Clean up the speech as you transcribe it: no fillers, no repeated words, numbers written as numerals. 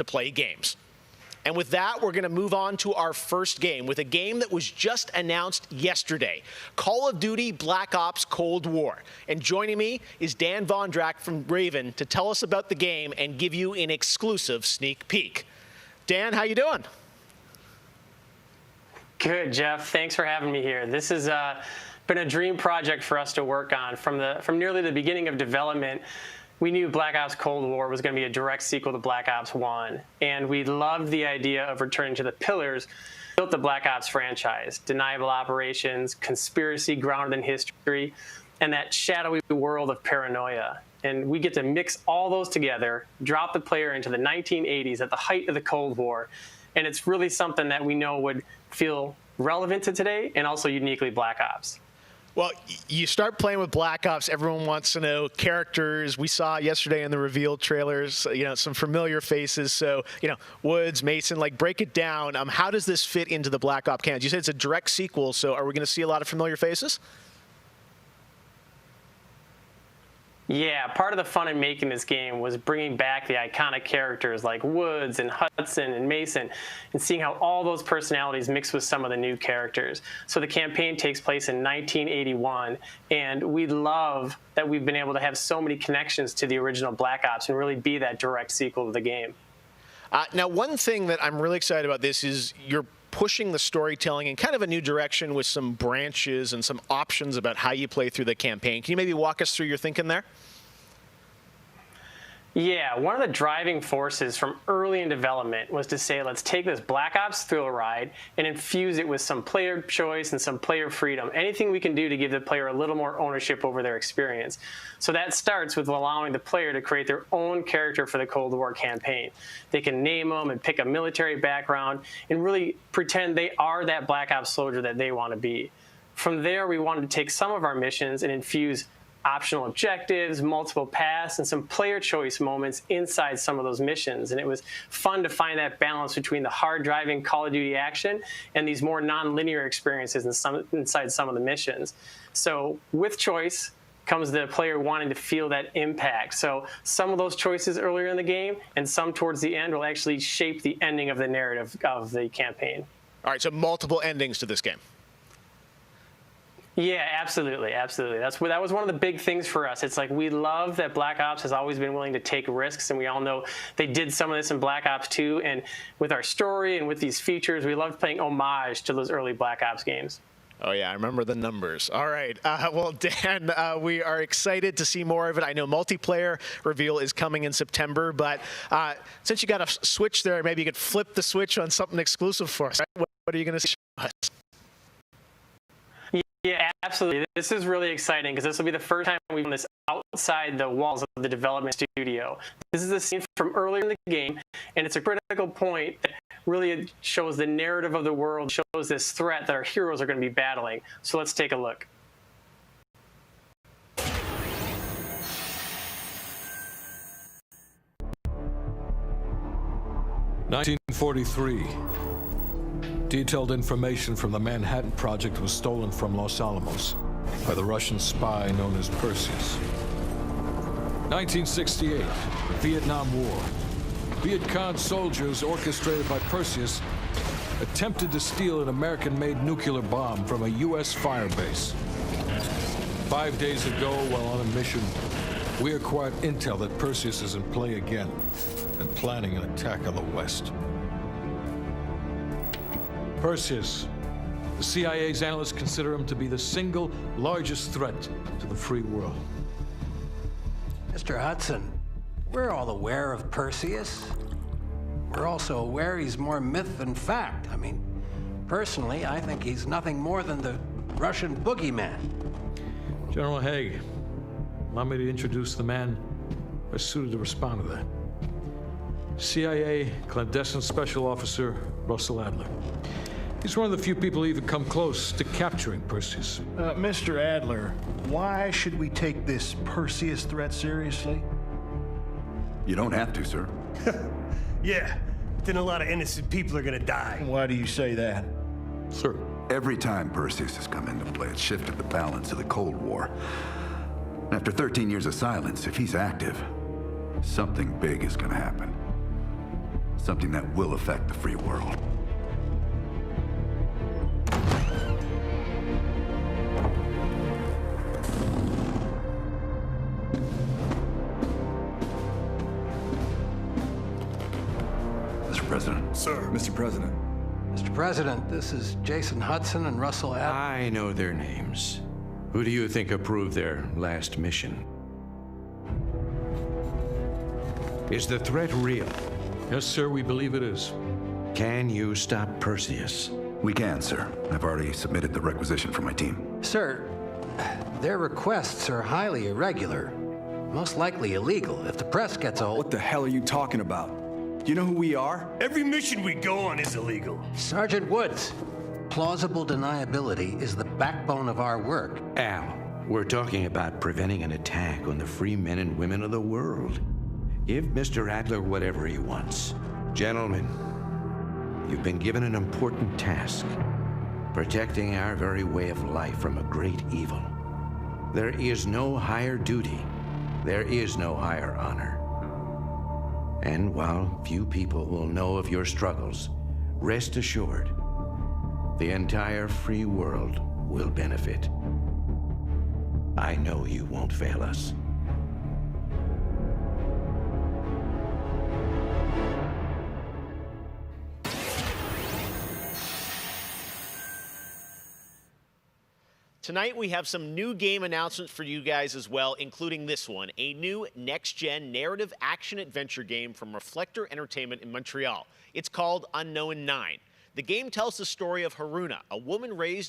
to play games. And with that, we're going to move on to our first game with a game that was just announced yesterday, Call of Duty Black Ops Cold War. And joining me is Dan Vondrack from Raven to tell us about the game and give you an exclusive sneak peek. Dan, how you doing? Good, Jeff. Thanks for having me here. This has been a dream project for us to work on. From nearly the beginning of development, we knew Black Ops Cold War was going to be a direct sequel to Black Ops 1, and we loved the idea of returning to the pillars that built the Black Ops franchise: deniable operations, conspiracy grounded in history, and that shadowy world of paranoia. And we get to mix all those together, drop the player into the 1980s at the height of the Cold War, and it's really something that we know would feel relevant to today and also uniquely Black Ops. Well, you start playing with Black Ops, everyone wants to know characters. We saw yesterday in the reveal trailers, some familiar faces. So, Woods, Mason, break it down. How does this fit into the Black Ops canon? You said it's a direct sequel, so are we going to see a lot of familiar faces? Yeah, part of the fun in making this game was bringing back the iconic characters like Woods and Hudson and Mason and seeing how all those personalities mix with some of the new characters. So the campaign takes place in 1981, and we love that we've been able to have so many connections to the original Black Ops and really be that direct sequel to the game. Now, one thing that I'm really excited about this is you're pushing the storytelling in kind of a new direction with some branches and some options about how you play through the campaign. Can you maybe walk us through your thinking there? Yeah, one of the driving forces from early in development was to say, let's take this Black Ops thrill ride and infuse it with some player choice and some player freedom, anything we can do to give the player a little more ownership over their experience. So that starts with allowing the player to create their own character for the Cold War campaign. They can name them and pick a military background and really pretend they are that Black Ops soldier that they want to be. From there, we wanted to take some of our missions and infuse optional objectives, multiple paths, and some player choice moments inside some of those missions. And it was fun to find that balance between the hard-driving Call of Duty action and these more non-linear experiences inside some of the missions. So with choice comes the player wanting to feel that impact. So some of those choices earlier in the game and some towards the end will actually shape the ending of the narrative of the campaign. All right, so multiple endings to this game. Yeah, absolutely, absolutely. That was one of the big things for us. It's like we love that Black Ops has always been willing to take risks, and we all know they did some of this in Black Ops 2. And with our story and with these features, we loved playing homage to those early Black Ops games. Oh, yeah, I remember the numbers. All right. Well, Dan, we are excited to see more of it. I know multiplayer reveal is coming in September, but since you got a switch there, maybe you could flip the switch on something exclusive for us. Right? What are you going to show us? Yeah, absolutely. This is really exciting because this will be the first time we've done this outside the walls of the development studio. This is a scene from earlier in the game, and it's a critical point that really shows the narrative of the world, shows this threat that our heroes are going to be battling. So let's take a look. (1943). Detailed information from the Manhattan Project was stolen from Los Alamos by the Russian spy known as Perseus. 1968, the Vietnam War. Viet Cong soldiers orchestrated by Perseus attempted to steal an American-made nuclear bomb from a U.S. firebase. 5 days ago, while on a mission, we acquired intel that Perseus is in play again and planning an attack on the West. Perseus. The CIA's analysts consider him to be the single largest threat to the free world. Mr. Hudson, we're all aware of Perseus. We're also aware he's more myth than fact. I mean, personally, I think he's nothing more than the Russian boogeyman. General Haig, allow me to introduce the man best suited to respond to that. CIA clandestine special officer Russell Adler. He's one of the few people who even come close to capturing Perseus. Mr. Adler, why should we take this Perseus threat seriously? You don't have to, sir. Yeah, then a lot of innocent people are gonna die. Why do you say that? Sir. Every time Perseus has come into play, it's shifted the balance of the Cold War. After 13 years of silence, if he's active, something big is gonna happen. Something that will affect the free world. Mr. President. Sir. Mr. President. Mr. President, this is Jason Hudson and Russell I know their names. Who do you think approved their last mission? Is the threat real? Yes, sir, we believe it is. Can you stop Perseus? We can, sir. I've already submitted the requisition for my team. Sir, their requests are highly irregular, most likely illegal. If the press gets a hold... What the hell are you talking about? Do you know who we are? Every mission we go on is illegal. Sergeant Woods, plausible deniability is the backbone of our work. Al, we're talking about preventing an attack on the free men and women of the world. Give Mr. Adler whatever he wants. Gentlemen, you've been given an important task, protecting our very way of life from a great evil. There is no higher duty. There is no higher honor. And while few people will know of your struggles, rest assured, the entire free world will benefit. I know you won't fail us. Tonight, we have some new game announcements for you guys as well, including this one, a new next-gen narrative action-adventure game from Reflector Entertainment in Montreal. It's called Unknown 9. The game tells the story of Haruna, a woman raised on